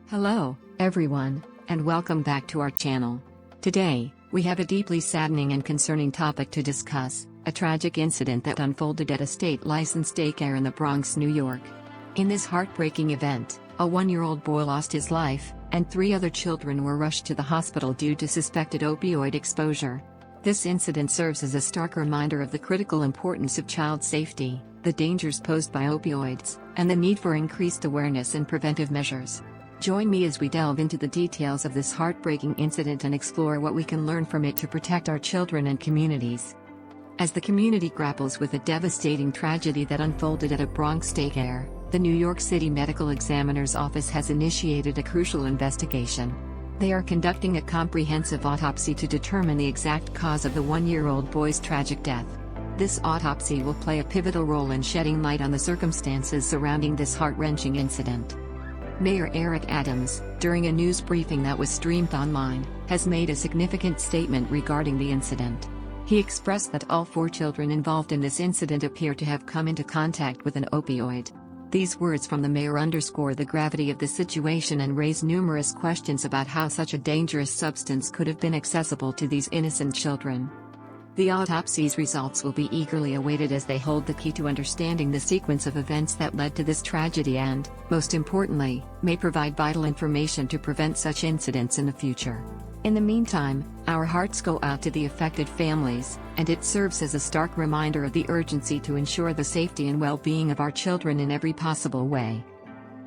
Hello, everyone, and welcome back to our channel. Today, we have a deeply saddening and concerning topic to discuss, a tragic incident that unfolded at a state-licensed daycare in the Bronx, New York. In this heartbreaking event, a 1-year-old boy lost his life, and 3 other children were rushed to the hospital due to suspected opioid exposure. This incident serves as a stark reminder of the critical importance of child safety, the dangers posed by opioids, and the need for increased awareness and preventive measures. Join me as we delve into the details of this heartbreaking incident and explore what we can learn from it to protect our children and communities. As the community grapples with a devastating tragedy that unfolded at a Bronx daycare, the New York City Medical Examiner's Office has initiated a crucial investigation. They are conducting a comprehensive autopsy to determine the exact cause of the 1-year-old boy's tragic death. This autopsy will play a pivotal role in shedding light on the circumstances surrounding this heart-wrenching incident. Mayor Eric Adams, during a news briefing that was streamed online, has made a significant statement regarding the incident. He expressed that all 4 children involved in this incident appear to have come into contact with an opioid. These words from the mayor underscore the gravity of the situation and raise numerous questions about how such a dangerous substance could have been accessible to these innocent children. The autopsy's results will be eagerly awaited as they hold the key to understanding the sequence of events that led to this tragedy and, most importantly, may provide vital information to prevent such incidents in the future. In the meantime, our hearts go out to the affected families, and it serves as a stark reminder of the urgency to ensure the safety and well-being of our children in every possible way.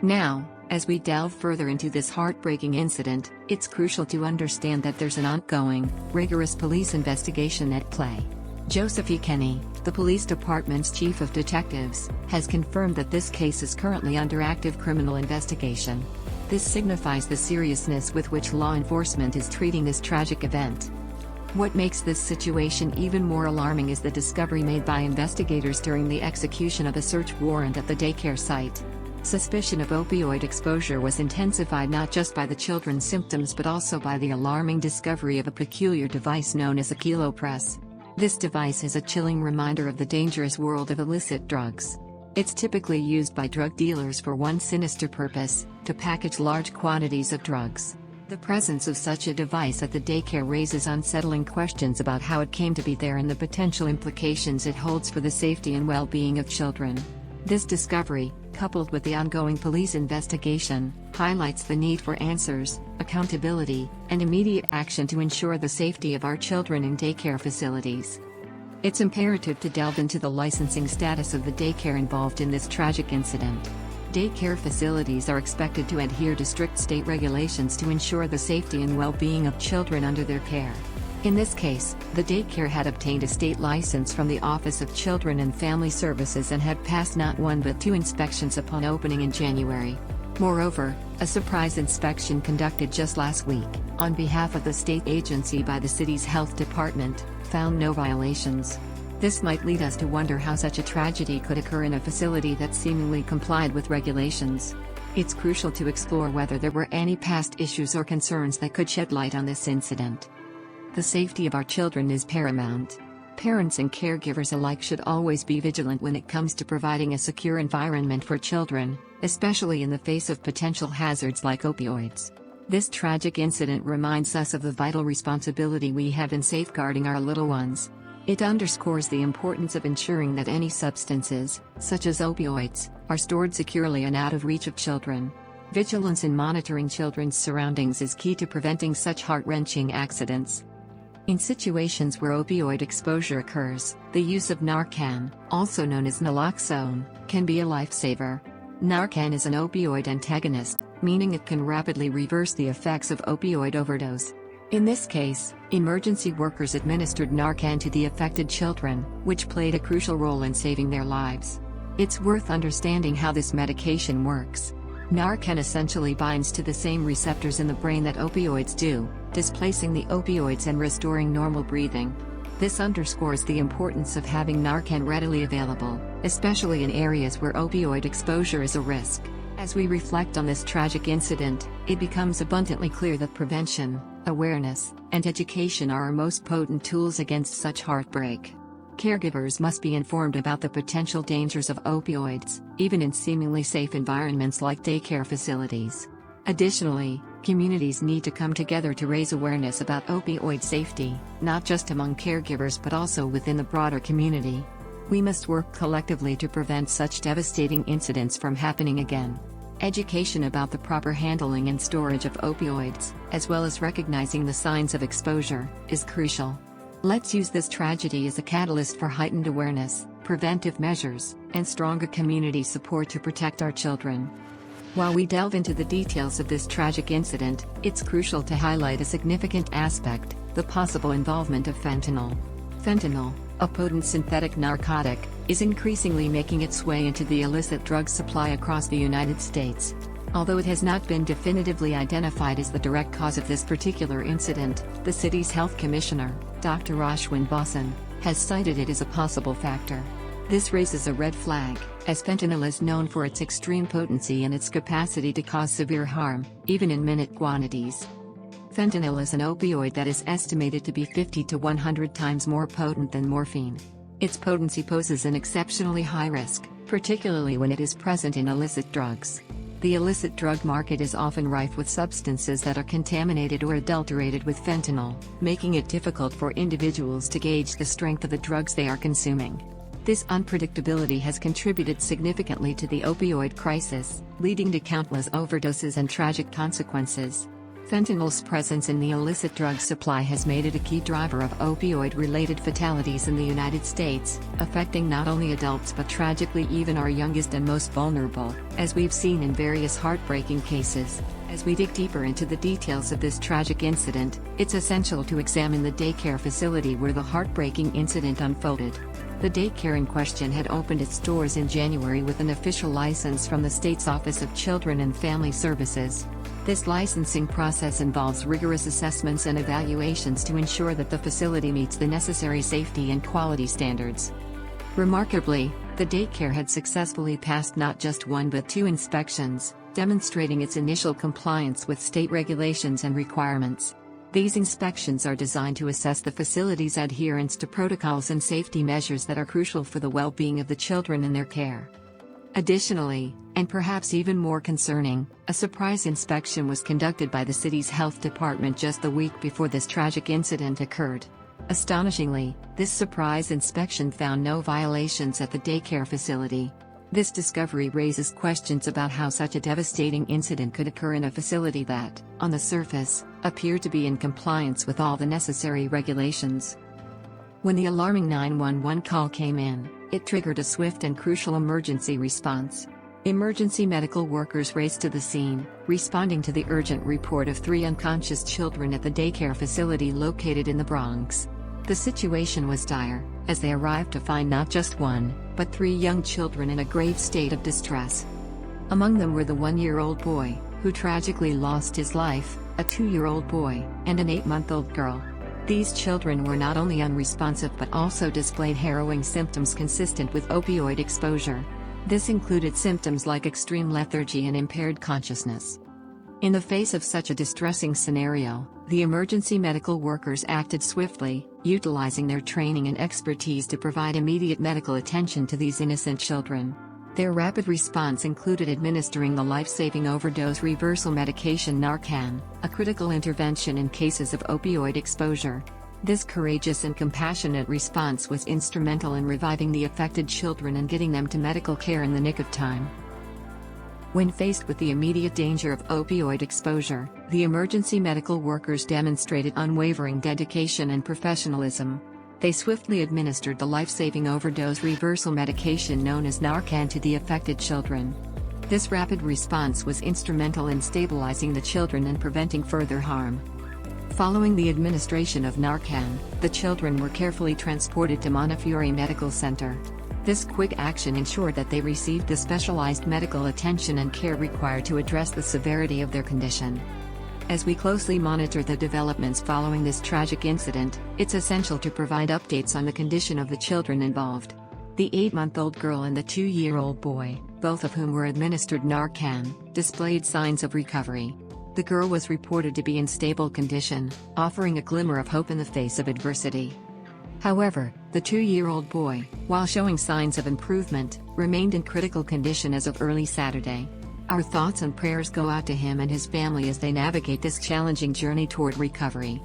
Now, as we delve further into this heartbreaking incident, it's crucial to understand that there's an ongoing, rigorous police investigation at play. Joseph E. Kenney, the police department's chief of detectives, has confirmed that this case is currently under active criminal investigation. This signifies the seriousness with which law enforcement is treating this tragic event. What makes this situation even more alarming is the discovery made by investigators during the execution of a search warrant at the daycare site. Suspicion of opioid exposure was intensified not just by the children's symptoms but also by the alarming discovery of a peculiar device known as a kilo press. This device is a chilling reminder of the dangerous world of illicit drugs. It's typically used by drug dealers for one sinister purpose: to package large quantities of drugs. The presence of such a device at the daycare raises unsettling questions about how it came to be there and the potential implications it holds for the safety and well-being of children. This discovery, coupled with the ongoing police investigation, highlights the need for answers, accountability, and immediate action to ensure the safety of our children in daycare facilities. It's imperative to delve into the licensing status of the daycare involved in this tragic incident. Daycare facilities are expected to adhere to strict state regulations to ensure the safety and well-being of children under their care. In this case, the daycare had obtained a state license from the Office of Children and Family Services and had passed not 1 but 2 inspections upon opening in January. Moreover, a surprise inspection conducted just last week, on behalf of the state agency by the city's health department, found no violations. This might lead us to wonder how such a tragedy could occur in a facility that seemingly complied with regulations. It's crucial to explore whether there were any past issues or concerns that could shed light on this incident. The safety of our children is paramount. Parents and caregivers alike should always be vigilant when it comes to providing a secure environment for children, especially in the face of potential hazards like opioids. This tragic incident reminds us of the vital responsibility we have in safeguarding our little ones. It underscores the importance of ensuring that any substances, such as opioids, are stored securely and out of reach of children. Vigilance in monitoring children's surroundings is key to preventing such heart-wrenching accidents. In situations where opioid exposure occurs, the use of Narcan, also known as naloxone, can be a lifesaver. Narcan is an opioid antagonist, meaning it can rapidly reverse the effects of opioid overdose. In this case, emergency workers administered Narcan to the affected children, which played a crucial role in saving their lives. It's worth understanding how this medication works. Narcan essentially binds to the same receptors in the brain that opioids do, displacing the opioids and restoring normal breathing. This underscores the importance of having Narcan readily available, especially in areas where opioid exposure is a risk. As we reflect on this tragic incident, it becomes abundantly clear that prevention, awareness, and education are our most potent tools against such heartbreak. Caregivers must be informed about the potential dangers of opioids, even in seemingly safe environments like daycare facilities. Additionally, communities need to come together to raise awareness about opioid safety, not just among caregivers but also within the broader community. We must work collectively to prevent such devastating incidents from happening again. Education about the proper handling and storage of opioids, as well as recognizing the signs of exposure, is crucial. Let's use this tragedy as a catalyst for heightened awareness, preventive measures, and stronger community support to protect our children. While we delve into the details of this tragic incident, it's crucial to highlight a significant aspect: the possible involvement of fentanyl. Fentanyl, a potent synthetic narcotic, is increasingly making its way into the illicit drug supply across the United States. Although it has not been definitively identified as the direct cause of this particular incident, the city's health commissioner, Dr. Ashwin Basan, has cited it as a possible factor. This raises a red flag, as fentanyl is known for its extreme potency and its capacity to cause severe harm, even in minute quantities. Fentanyl is an opioid that is estimated to be 50 to 100 times more potent than morphine. Its potency poses an exceptionally high risk, particularly when it is present in illicit drugs. The illicit drug market is often rife with substances that are contaminated or adulterated with fentanyl, making it difficult for individuals to gauge the strength of the drugs they are consuming. This unpredictability has contributed significantly to the opioid crisis, leading to countless overdoses and tragic consequences. Fentanyl's presence in the illicit drug supply has made it a key driver of opioid-related fatalities in the United States, affecting not only adults but tragically even our youngest and most vulnerable, as we've seen in various heartbreaking cases. As we dig deeper into the details of this tragic incident, it's essential to examine the daycare facility where the heartbreaking incident unfolded. The daycare in question had opened its doors in January with an official license from the state's Office of Children and Family Services. This licensing process involves rigorous assessments and evaluations to ensure that the facility meets the necessary safety and quality standards. Remarkably, the daycare had successfully passed not just one but two inspections, demonstrating its initial compliance with state regulations and requirements. These inspections are designed to assess the facility's adherence to protocols and safety measures that are crucial for the well-being of the children in their care. Additionally, and perhaps even more concerning, a surprise inspection was conducted by the city's health department just the week before this tragic incident occurred. Astonishingly, this surprise inspection found no violations at the daycare facility. This discovery raises questions about how such a devastating incident could occur in a facility that, on the surface, appeared to be in compliance with all the necessary regulations. When the alarming 911 call came in, it triggered a swift and crucial emergency response. Emergency medical workers raced to the scene, responding to the urgent report of 3 unconscious children at the daycare facility located in the Bronx. The situation was dire, as they arrived to find not just 1, but 3 young children in a grave state of distress. Among them were the 1-year-old boy, who tragically lost his life, a 2-year-old boy, and an 8-month-old girl. These children were not only unresponsive but also displayed harrowing symptoms consistent with opioid exposure. This included symptoms like extreme lethargy and impaired consciousness. In the face of such a distressing scenario, the emergency medical workers acted swiftly, utilizing their training and expertise to provide immediate medical attention to these innocent children. Their rapid response included administering the life-saving overdose reversal medication Narcan, a critical intervention in cases of opioid exposure. This courageous and compassionate response was instrumental in reviving the affected children and getting them to medical care in the nick of time. When faced with the immediate danger of opioid exposure, the emergency medical workers demonstrated unwavering dedication and professionalism. They swiftly administered the life-saving overdose reversal medication known as Narcan to the affected children. This rapid response was instrumental in stabilizing the children and preventing further harm. Following the administration of Narcan, the children were carefully transported to Montefiore Medical Center. This quick action ensured that they received the specialized medical attention and care required to address the severity of their condition. As we closely monitor the developments following this tragic incident, it's essential to provide updates on the condition of the children involved. The 8-month-old girl and the 2-year-old boy, both of whom were administered Narcan, displayed signs of recovery. The girl was reported to be in stable condition, offering a glimmer of hope in the face of adversity. However, the 2-year-old boy, while showing signs of improvement, remained in critical condition as of early Saturday. Our thoughts and prayers go out to him and his family as they navigate this challenging journey toward recovery.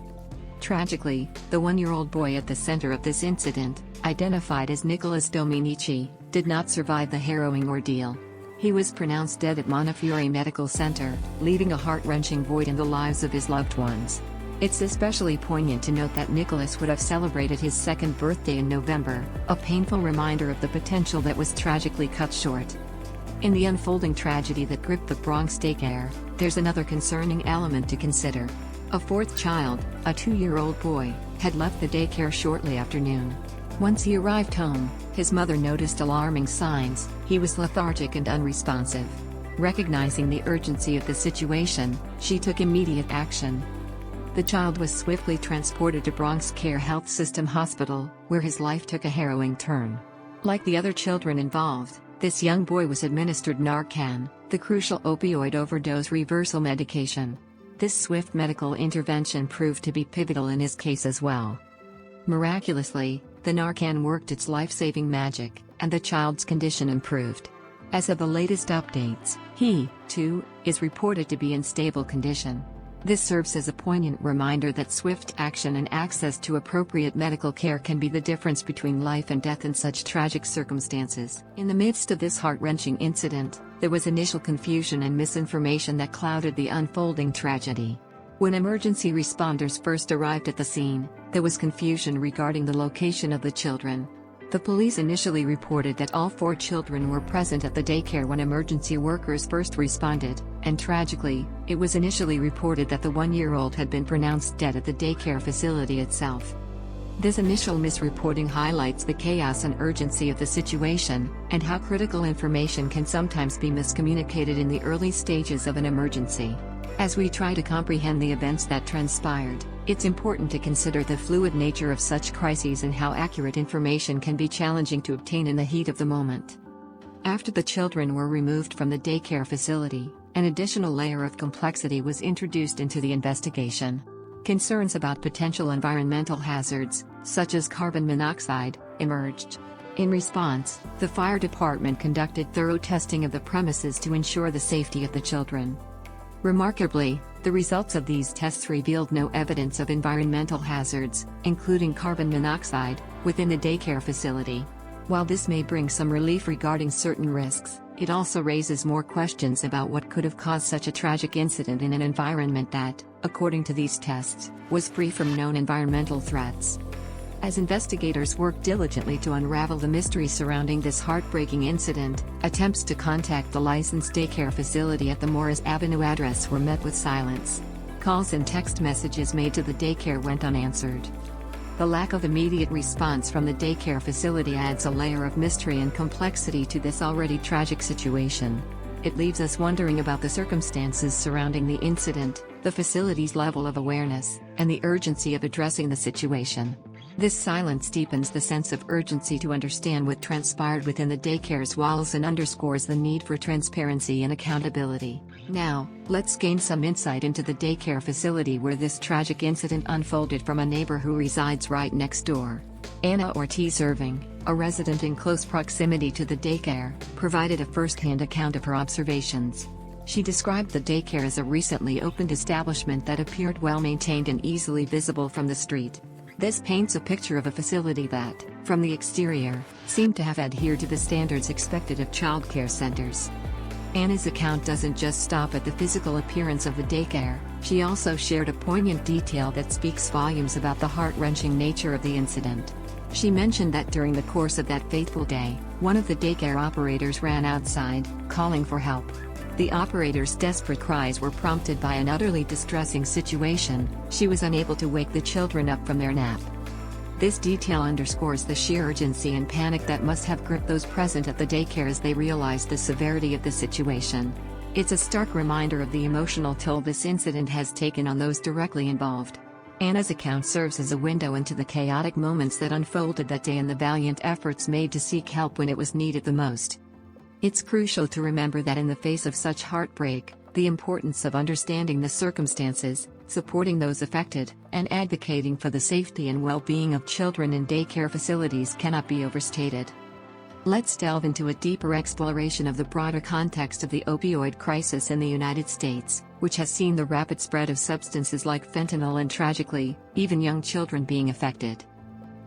Tragically, the one-year-old boy at the center of this incident, identified as Nicholas Dominici, did not survive the harrowing ordeal. He was pronounced dead at Montefiore Medical Center, leaving a heart-wrenching void in the lives of his loved ones. It's especially poignant to note that Nicholas would have celebrated his second birthday in November, a painful reminder of the potential that was tragically cut short. In the unfolding tragedy that gripped the Bronx Daycare, there's another concerning element to consider. A fourth child, a 2-year-old boy, had left the daycare shortly after noon. Once he arrived home, his mother noticed alarming signs. He was lethargic and unresponsive. Recognizing the urgency of the situation, she took immediate action. The child was swiftly transported to Bronx Care Health System Hospital, where his life took a harrowing turn. Like the other children involved, this young boy was administered Narcan, the crucial opioid overdose reversal medication. This swift medical intervention proved to be pivotal in his case as well. Miraculously, the Narcan worked its life-saving magic, and the child's condition improved. As of the latest updates, he, too, is reported to be in stable condition. This serves as a poignant reminder that swift action and access to appropriate medical care can be the difference between life and death in such tragic circumstances. In the midst of this heart-wrenching incident, there was initial confusion and misinformation that clouded the unfolding tragedy. When emergency responders first arrived at the scene, there was confusion regarding the location of the children. The police initially reported that all 4 children were present at the daycare when emergency workers first responded, and tragically, it was initially reported that the 1-year-old had been pronounced dead at the daycare facility itself. This initial misreporting highlights the chaos and urgency of the situation, and how critical information can sometimes be miscommunicated in the early stages of an emergency. As we try to comprehend the events that transpired, it's important to consider the fluid nature of such crises and how accurate information can be challenging to obtain in the heat of the moment. After the children were removed from the daycare facility, an additional layer of complexity was introduced into the investigation. Concerns about potential environmental hazards, such as carbon monoxide, emerged. In response, the fire department conducted thorough testing of the premises to ensure the safety of the children. Remarkably, the results of these tests revealed no evidence of environmental hazards, including carbon monoxide, within the daycare facility. While this may bring some relief regarding certain risks, it also raises more questions about what could have caused such a tragic incident in an environment that, according to these tests, was free from known environmental threats. As investigators work diligently to unravel the mystery surrounding this heartbreaking incident, attempts to contact the licensed daycare facility at the Morris Avenue address were met with silence. Calls and text messages made to the daycare went unanswered. The lack of immediate response from the daycare facility adds a layer of mystery and complexity to this already tragic situation. It leaves us wondering about the circumstances surrounding the incident, the facility's level of awareness, and the urgency of addressing the situation. This silence deepens the sense of urgency to understand what transpired within the daycare's walls and underscores the need for transparency and accountability. Now, let's gain some insight into the daycare facility where this tragic incident unfolded from a neighbor who resides right next door. Anna Ortiz Irving, a resident in close proximity to the daycare, provided a first-hand account of her observations. She described the daycare as a recently opened establishment that appeared well-maintained and easily visible from the street. This paints a picture of a facility that, from the exterior, seemed to have adhered to the standards expected of childcare centers. Anna's account doesn't just stop at the physical appearance of the daycare, she also shared a poignant detail that speaks volumes about the heart-wrenching nature of the incident. She mentioned that during the course of that fateful day, one of the daycare operators ran outside, calling for help. The operator's desperate cries were prompted by an utterly distressing situation. She was unable to wake the children up from their nap. This detail underscores the sheer urgency and panic that must have gripped those present at the daycare as they realized the severity of the situation. It's a stark reminder of the emotional toll this incident has taken on those directly involved. Anna's account serves as a window into the chaotic moments that unfolded that day and the valiant efforts made to seek help when it was needed the most. It's crucial to remember that in the face of such heartbreak, the importance of understanding the circumstances, supporting those affected, and advocating for the safety and well-being of children in daycare facilities cannot be overstated. Let's delve into a deeper exploration of the broader context of the opioid crisis in the United States, which has seen the rapid spread of substances like fentanyl and, tragically, even young children being affected.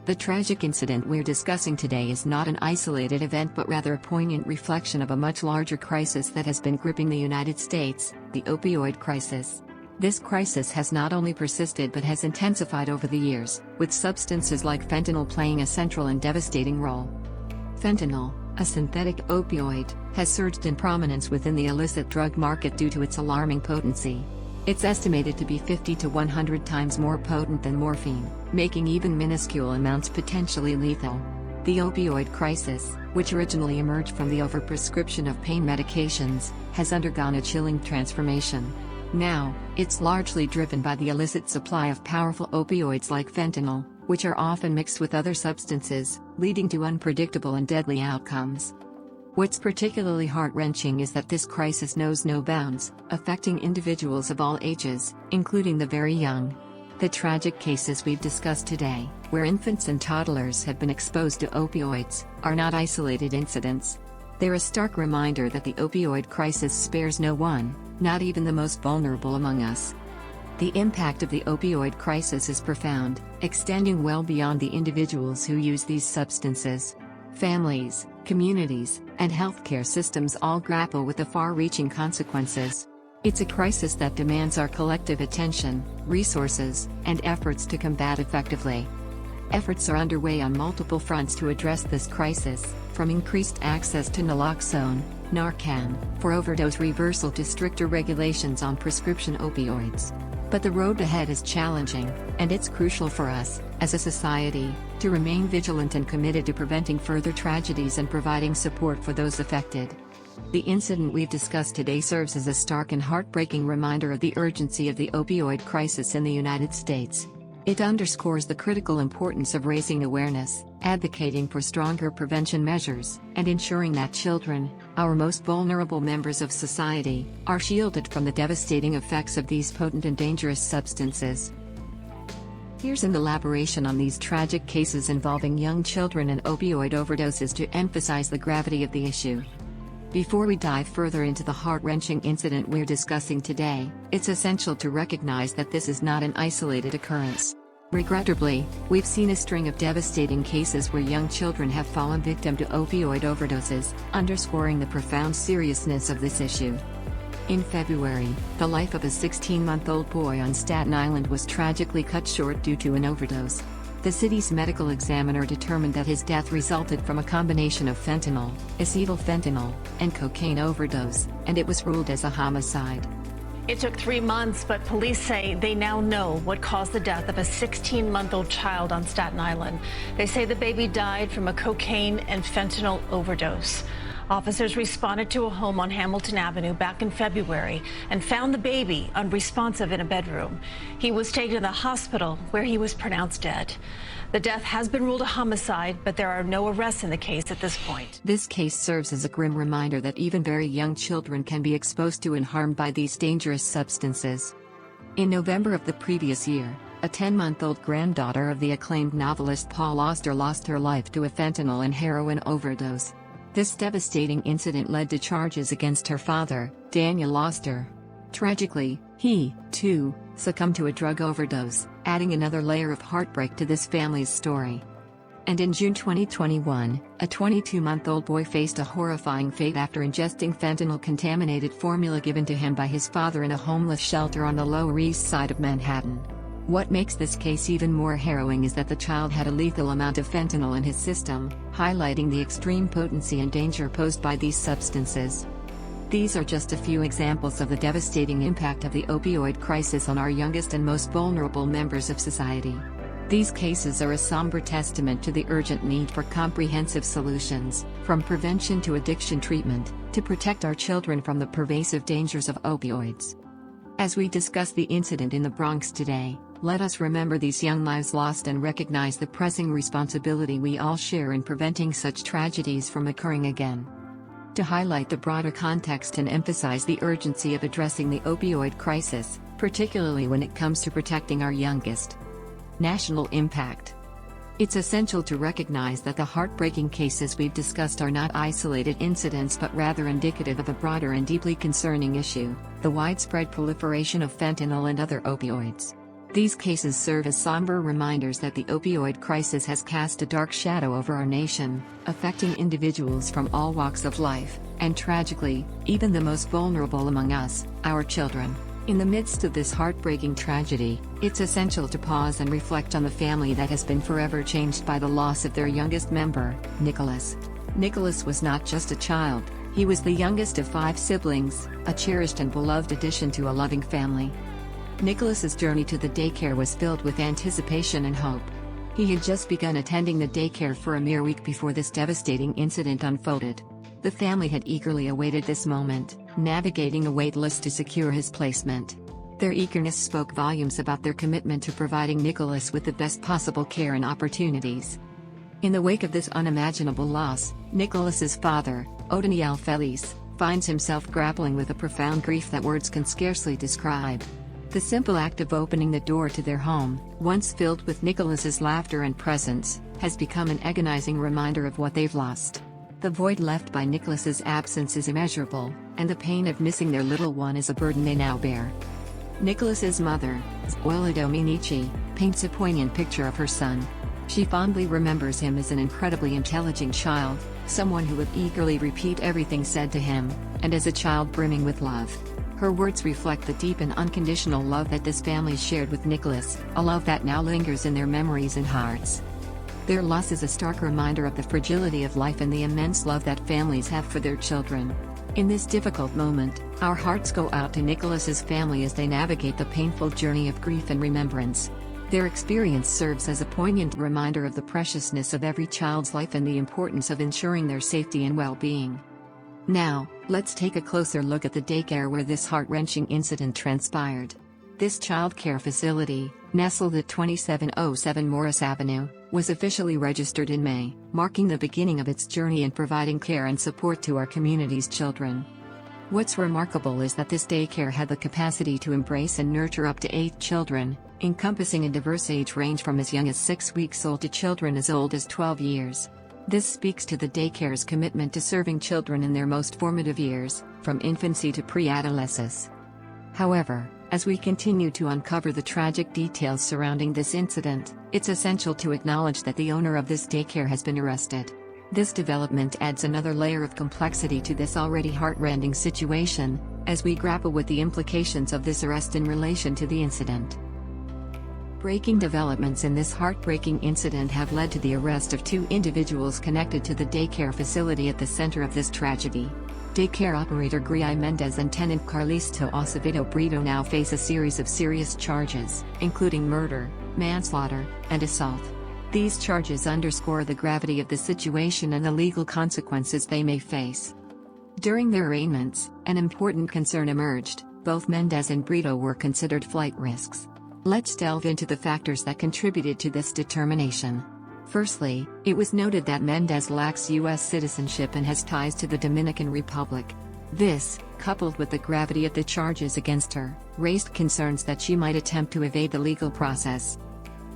The tragic incident we're discussing today is not an isolated event but rather a poignant reflection of a much larger crisis that has been gripping the United States, the opioid crisis. This crisis has not only persisted but has intensified over the years, with substances like fentanyl playing a central and devastating role. Fentanyl, a synthetic opioid, has surged in prominence within the illicit drug market due to its alarming potency. It's estimated to be 50 to 100 times more potent than morphine, making even minuscule amounts potentially lethal. The opioid crisis, which originally emerged from the overprescription of pain medications, has undergone a chilling transformation. Now, it's largely driven by the illicit supply of powerful opioids like fentanyl, which are often mixed with other substances, leading to unpredictable and deadly outcomes. What's particularly heart-wrenching is that this crisis knows no bounds, affecting individuals of all ages, including the very young. The tragic cases we've discussed today, where infants and toddlers have been exposed to opioids, are not isolated incidents. They're a stark reminder that the opioid crisis spares no one, not even the most vulnerable among us. The impact of the opioid crisis is profound, extending well beyond the individuals who use these substances. Families, communities, and healthcare systems all grapple with the far-reaching consequences. It's a crisis that demands our collective attention, resources, and efforts to combat effectively. Efforts are underway on multiple fronts to address this crisis, from increased access to naloxone, Narcan, for overdose reversal to stricter regulations on prescription opioids. But the road ahead is challenging, and it's crucial for us, as a society, to remain vigilant and committed to preventing further tragedies and providing support for those affected. The incident we've discussed today serves as a stark and heartbreaking reminder of the urgency of the opioid crisis in the United States. It underscores the critical importance of raising awareness, advocating for stronger prevention measures, and ensuring that children, our most vulnerable members of society, are shielded from the devastating effects of these potent and dangerous substances. Here's an elaboration on these tragic cases involving young children and opioid overdoses to emphasize the gravity of the issue. Before we dive further into the heart-wrenching incident we're discussing today, it's essential to recognize that this is not an isolated occurrence. Regrettably, we've seen a string of devastating cases where young children have fallen victim to opioid overdoses, underscoring the profound seriousness of this issue. In February, the life of a 16-month-old boy on Staten Island was tragically cut short due to an overdose. The city's medical examiner determined that his death resulted from a combination of fentanyl, acetylfentanyl, and cocaine overdose, and it was ruled as a homicide. It took 3 months, but police say they now know what caused the death of a 16-month-old child on Staten Island. They say the baby died from a cocaine and fentanyl overdose. Officers responded to a home on Hamilton Avenue back in February and found the baby unresponsive in a bedroom. He was taken to the hospital where he was pronounced dead. The death has been ruled a homicide, but there are no arrests in the case at this point. This case serves as a grim reminder that even very young children can be exposed to and harmed by these dangerous substances. In November of the previous year, a 10-month-old granddaughter of the acclaimed novelist Paul Auster lost her life to a fentanyl and heroin overdose. This devastating incident led to charges against her father, Daniel Auster. Tragically, he, too, succumbed to a drug overdose, adding another layer of heartbreak to this family's story. And in June 2021, a 22-month-old boy faced a horrifying fate after ingesting fentanyl-contaminated formula given to him by his father in a homeless shelter on the Lower East Side of Manhattan. What makes this case even more harrowing is that the child had a lethal amount of fentanyl in his system, highlighting the extreme potency and danger posed by these substances. These are just a few examples of the devastating impact of the opioid crisis on our youngest and most vulnerable members of society. These cases are a somber testament to the urgent need for comprehensive solutions, from prevention to addiction treatment, to protect our children from the pervasive dangers of opioids. As we discuss the incident in the Bronx today, let us remember these young lives lost and recognize the pressing responsibility we all share in preventing such tragedies from occurring again. To highlight the broader context and emphasize the urgency of addressing the opioid crisis, particularly when it comes to protecting our youngest. National impact. It's essential to recognize that the heartbreaking cases we've discussed are not isolated incidents but rather indicative of a broader and deeply concerning issue: the widespread proliferation of fentanyl and other opioids. These cases serve as somber reminders that the opioid crisis has cast a dark shadow over our nation, affecting individuals from all walks of life, and tragically, even the most vulnerable among us, our children. In the midst of this heartbreaking tragedy, it's essential to pause and reflect on the family that has been forever changed by the loss of their youngest member, Nicholas. Nicholas was not just a child, he was the youngest of 5 siblings, a cherished and beloved addition to a loving family. Nicholas's journey to the daycare was filled with anticipation and hope. He had just begun attending the daycare for a mere week before this devastating incident unfolded. The family had eagerly awaited this moment, navigating a wait list to secure his placement. Their eagerness spoke volumes about their commitment to providing Nicholas with the best possible care and opportunities. In the wake of this unimaginable loss, Nicholas's father, Otoniel Feliz, finds himself grappling with a profound grief that words can scarcely describe. The simple act of opening the door to their home, once filled with Nicholas's laughter and presence, has become an agonizing reminder of what they've lost. The void left by Nicholas's absence is immeasurable, and the pain of missing their little one is a burden they now bear. Nicholas's mother, Zoila Dominici, paints a poignant picture of her son. She fondly remembers him as an incredibly intelligent child, someone who would eagerly repeat everything said to him, and as a child brimming with love. Her words reflect the deep and unconditional love that this family shared with Nicholas, a love that now lingers in their memories and hearts. Their loss is a stark reminder of the fragility of life and the immense love that families have for their children. In this difficult moment, our hearts go out to Nicholas's family as they navigate the painful journey of grief and remembrance. Their experience serves as a poignant reminder of the preciousness of every child's life and the importance of ensuring their safety and well-being. Now, let's take a closer look at the daycare where this heart-wrenching incident transpired. This child care facility, nestled at 2707 Morris Avenue, was officially registered in May, marking the beginning of its journey in providing care and support to our community's children. What's remarkable is that this daycare had the capacity to embrace and nurture up to 8 children, encompassing a diverse age range from as young as 6 weeks old to children as old as 12 years. This speaks to the daycare's commitment to serving children in their most formative years, from infancy to pre-adolescence. However, as we continue to uncover the tragic details surrounding this incident, it's essential to acknowledge that the owner of this daycare has been arrested. This development adds another layer of complexity to this already heartrending situation, as we grapple with the implications of this arrest in relation to the incident. Breaking developments in this heartbreaking incident have led to the arrest of 2 individuals connected to the daycare facility at the center of this tragedy. Daycare operator Gria Mendez and tenant Carlisto Acevedo Brito now face a series of serious charges, including murder, manslaughter, and assault. These charges underscore the gravity of the situation and the legal consequences they may face. During their arraignments, an important concern emerged: both Mendez and Brito were considered flight risks. Let's delve into the factors that contributed to this determination. Firstly, it was noted that Mendez lacks U.S. citizenship and has ties to the Dominican Republic. This, coupled with the gravity of the charges against her, raised concerns that she might attempt to evade the legal process.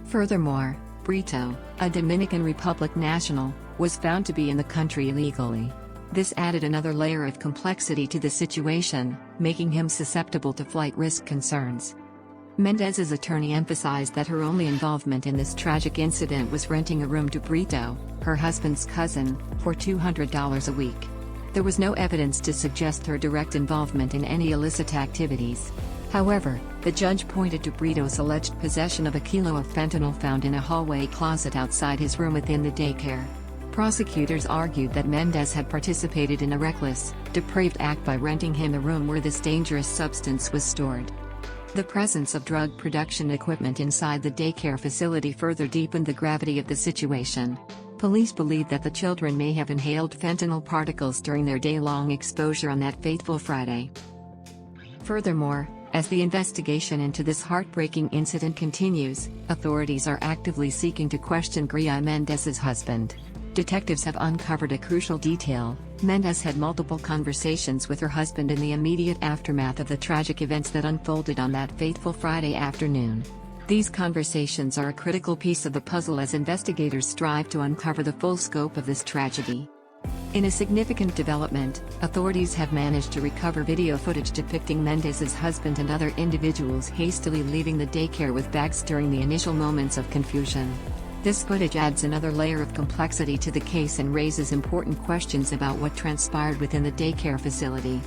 Furthermore, Brito, a Dominican Republic national, was found to be in the country illegally. This added another layer of complexity to the situation, making him susceptible to flight risk concerns. Mendez's attorney emphasized that her only involvement in this tragic incident was renting a room to Brito, her husband's cousin, for $200 a week. There was no evidence to suggest her direct involvement in any illicit activities. However, the judge pointed to Brito's alleged possession of a kilo of fentanyl found in a hallway closet outside his room within the daycare. Prosecutors argued that Mendez had participated in a reckless, depraved act by renting him a room where this dangerous substance was stored. The presence of drug production equipment inside the daycare facility further deepened the gravity of the situation. Police believe that the children may have inhaled fentanyl particles during their day-long exposure on that fateful Friday. Furthermore, as the investigation into this heartbreaking incident continues, authorities are actively seeking to question Gria Mendez's husband. Detectives have uncovered a crucial detail: Mendez had multiple conversations with her husband in the immediate aftermath of the tragic events that unfolded on that fateful Friday afternoon. These conversations are a critical piece of the puzzle as investigators strive to uncover the full scope of this tragedy. In a significant development, authorities have managed to recover video footage depicting Mendez's husband and other individuals hastily leaving the daycare with bags during the initial moments of confusion. This footage adds another layer of complexity to the case and raises important questions about what transpired within the daycare facility.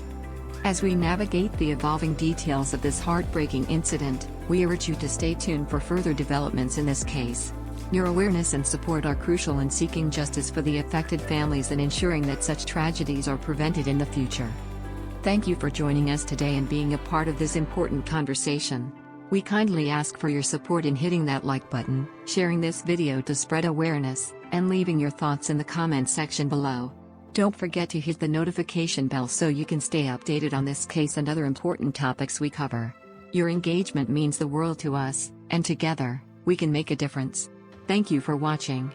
As we navigate the evolving details of this heartbreaking incident, we urge you to stay tuned for further developments in this case. Your awareness and support are crucial in seeking justice for the affected families and ensuring that such tragedies are prevented in the future. Thank you for joining us today and being a part of this important conversation. We kindly ask for your support in hitting that like button, sharing this video to spread awareness, and leaving your thoughts in the comment section below. Don't forget to hit the notification bell so you can stay updated on this case and other important topics we cover. Your engagement means the world to us, and together, we can make a difference. Thank you for watching.